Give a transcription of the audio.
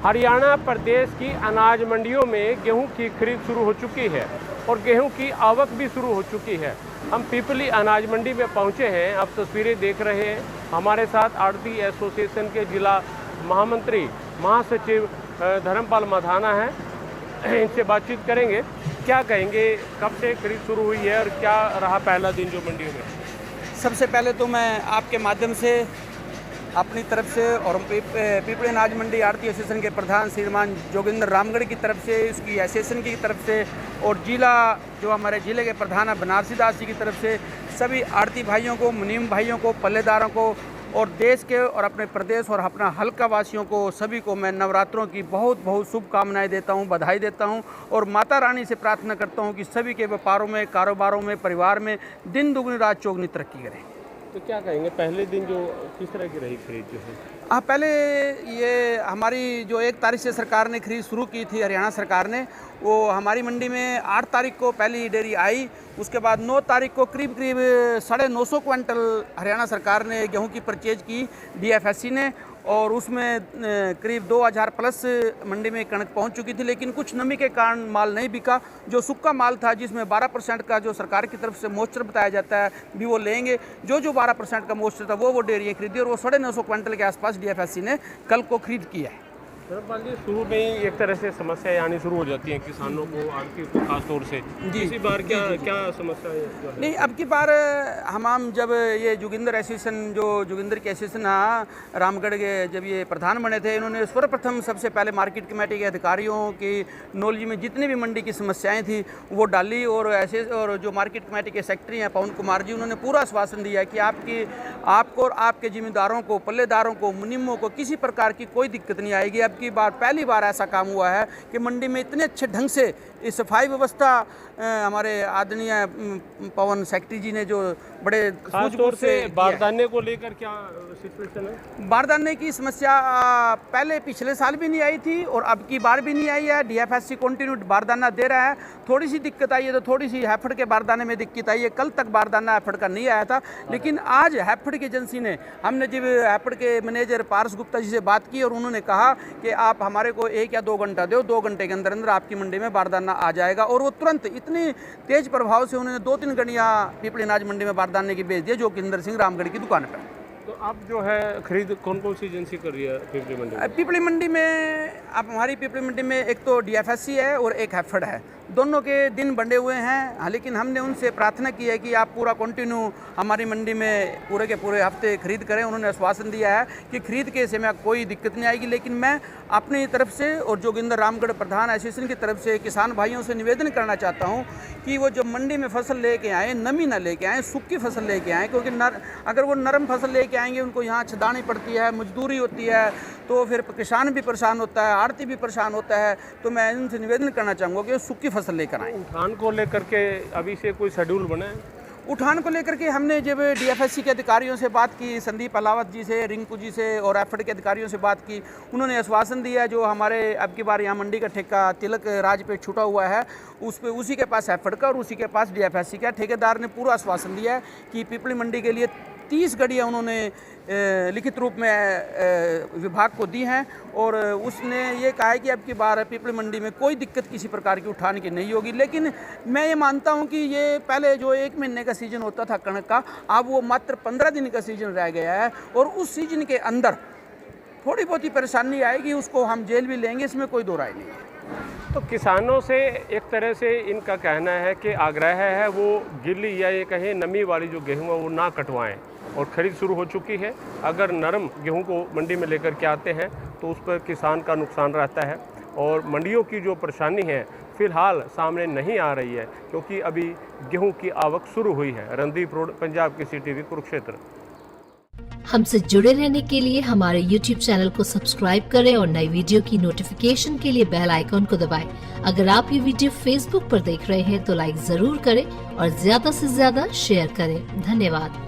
हरियाणा प्रदेश की अनाज मंडियों में गेहूं की खरीद शुरू हो चुकी है और गेहूं की आवक भी शुरू हो चुकी है। हम पिपली अनाज मंडी में पहुंचे हैं, आप तस्वीरें देख रहे हैं। हमारे साथ आढ़ती एसोसिएशन के जिला महामंत्री महासचिव धर्मपाल मधाना हैं, इनसे बातचीत करेंगे। क्या कहेंगे, कब से खरीद शुरू हुई है और क्या रहा पहला दिन जो मंडियों में? सबसे पहले तो मैं आपके माध्यम से अपनी तरफ से और पिपली अनाज मंडी आढ़ती एसोसिएशन के प्रधान श्रीमान जोगिंदर रामगढ़ की तरफ से, उसकी एसोसिएशन की तरफ से और जिला जो हमारे ज़िले के प्रधान है बनारसी दास जी की तरफ से सभी आढ़ती भाइयों को, मुनीम भाइयों को, पल्लेदारों को और देश के और अपने प्रदेश और अपना हल्का वासियों को सभी को मैं नवरात्रों की बहुत बहुत शुभकामनाएं देता हूं, बधाई देता हूं और माता रानी से प्रार्थना करता हूं कि सभी के व्यापारों में, कारोबारों में, परिवार में दिन दुगनी रात चौगुनी तरक्की करें। तो क्या कहेंगे, पहले दिन जो किस तरह की रही खरीद जो है? पहले ये हमारी जो 1 तारीख से सरकार ने खरीद शुरू की थी, हरियाणा सरकार ने, वो हमारी मंडी में 8 तारीख को पहली डेयरी आई। उसके बाद 9 तारीख को करीब 950 क्विंटल हरियाणा सरकार ने गेहूं की परचेज की DFSC ने और उसमें करीब 2000 प्लस मंडी में कणक पहुंच चुकी थी, लेकिन कुछ नमी के कारण माल नहीं बिका। जो सूखा माल था जिसमें 12% का जो सरकार की तरफ से मॉइस्चर बताया जाता है भी वो लेंगे, जो 12% का मॉइस्चर था वो डेयरियाँ खरीदी और वो 950 क्विंटल के आसपास DFSC ने कल को खरीद किया है। धर्मपाल जी, शुरू में ही एक तरह से समस्याएं आनी शुरू हो जाती हैं किसानों को, आढ़ती को खास तौर से। इसी बार क्या समस्या है? नहीं, अब की बार हम जब ये जोगिंदर एसोसिएशन, जो जोगिंदर के एसोसिएशन रामगढ़ के जब ये प्रधान बने थे, इन्होंने सर्वप्रथम सबसे पहले मार्केट कमेटी के अधिकारियों की नॉलेज में जितनी भी मंडी की समस्याएं थी वो डाली और और जो मार्केट कमेटी के सेक्रेटरी हैं पवन कुमार जी, उन्होंने पूरा आश्वासन दिया कि आपको और आपके जिम्मेदारों को, पल्लेदारों को, मुनिमों को किसी प्रकार की कोई दिक्कत नहीं आएगी। अब की बार पहली बार ऐसा काम हुआ है कि मंडी में इतने अच्छे ढंग से इस सफाई व्यवस्था हमारे आदरणीय पवन सेक्रेटरी जी ने जो बड़े सूझबूझ से बारदाने को लेकर क्या सिचुएशन है? बारदाने की समस्या पहले पिछले साल भी नहीं आई थी और अब की बार भी नहीं आई है। DFSC कंटिन्यू बारदाना दे रहा है। थोड़ी सी दिक्कत आई है तो थोड़ी सी हैफेड के बारदाने में दिक्कत आई है। कल तक बारदाना हैफेड का नहीं आया था, लेकिन आज हैफेड की एजेंसी ने, हमने जब हैफेड के मैनेजर पारस गुप्ता जी से बात की और उन्होंने कहा कि आप हमारे को 1 या 2 घंटा दो, 2 घंटे के अंदर अंदर आपकी मंडी में बारदाना आ जाएगा। और वो तुरंत इतनी तेज प्रभाव से उन्होंने 2-3 गड़ियाँ पिपली अनाज मंडी में बारदाने की भेज दिए जोगिंदर सिंह रामगढ़ की दुकान पर। तो अब जो है खरीद कौन कौन सी एजेंसी कर रही है पिपली मंडी में? पिपली मंडी में अब हमारी पिपली मंडी में एक तो DFSC है और एक हैफेड है। दोनों के दिन बंधे हुए हैं, लेकिन हमने उनसे प्रार्थना की है कि आप पूरा कंटिन्यू हमारी मंडी में पूरे के पूरे हफ्ते खरीद करें। उन्होंने आश्वासन दिया है कि खरीद के समय कोई दिक्कत नहीं आएगी। लेकिन मैं अपनी तरफ से और जोगिंदर रामगढ़ प्रधान एसोसिएशन की तरफ से किसान भाइयों से निवेदन करना चाहता हूं कि वो जो मंडी में फसल लेके आए, नमी ना लेके आए, सूखी फसल लेके आए, क्योंकि अगर वो नरम फसल लेके आएंगे, उनको यहाँ छदानी पड़ती है, मजदूरी होती है, तो फिर किसान भी परेशान होता है, आढ़ती भी परेशान होता है। तो मैं इनसे निवेदन करना चाहूँगा कि सूखी फसल लेकर आएँ। उठान को लेकर के अभी से कोई शेड्यूल बना है? उठान को लेकर के हमने जब DFSC के अधिकारियों से बात की, संदीप अलावत जी से, रिंकू जी से और हैफेड के अधिकारियों से बात की, उन्होंने आश्वासन दिया जो हमारे अब की बार यहाँ मंडी का ठेका तिलक राज पे छूटा हुआ है, उस पे उसी के पास हैफेड का और उसी के पास DFSC का ठेकेदार ने पूरा आश्वासन दिया है कि पिपली मंडी के लिए 30 गड़ियाँ उन्होंने लिखित रूप में विभाग को दी हैं और उसने ये कहा है कि अब की बार पिपली मंडी में कोई दिक्कत किसी प्रकार की उठाने की नहीं होगी। लेकिन मैं ये मानता हूँ कि ये पहले जो 1 महीने का सीजन होता था कणक का, अब वो मात्र 15 दिन का सीजन रह गया है और उस सीजन के अंदर थोड़ी बहुत ही परेशानी आएगी, उसको हम जेल भी लेंगे, इसमें कोई दो राय नहीं है। तो किसानों से एक तरह से इनका कहना है कि आग्रह है वो गिल्ली या ये कहें नमी वाली जो गेहूँ है वो ना कटवाएं और खरीद शुरू हो चुकी है। अगर नरम गेहूं को मंडी में लेकर के आते हैं तो उस पर किसान का नुकसान रहता है और मंडियों की जो परेशानी है फिलहाल सामने नहीं आ रही है, क्योंकि अभी गेहूं की आवक शुरू हुई है। रणदीप रोड, पंजाब की CTV, कुरुक्षेत्र। हमसे जुड़े रहने के लिए हमारे YouTube चैनल को सब्सक्राइब करें और नई वीडियो की नोटिफिकेशन के लिए बेल आइकॉन को दबाएं। अगर आप ये वीडियो Facebook पर देख रहे हैं तो लाइक जरूर करें और ज्यादा से ज्यादा शेयर करें। धन्यवाद।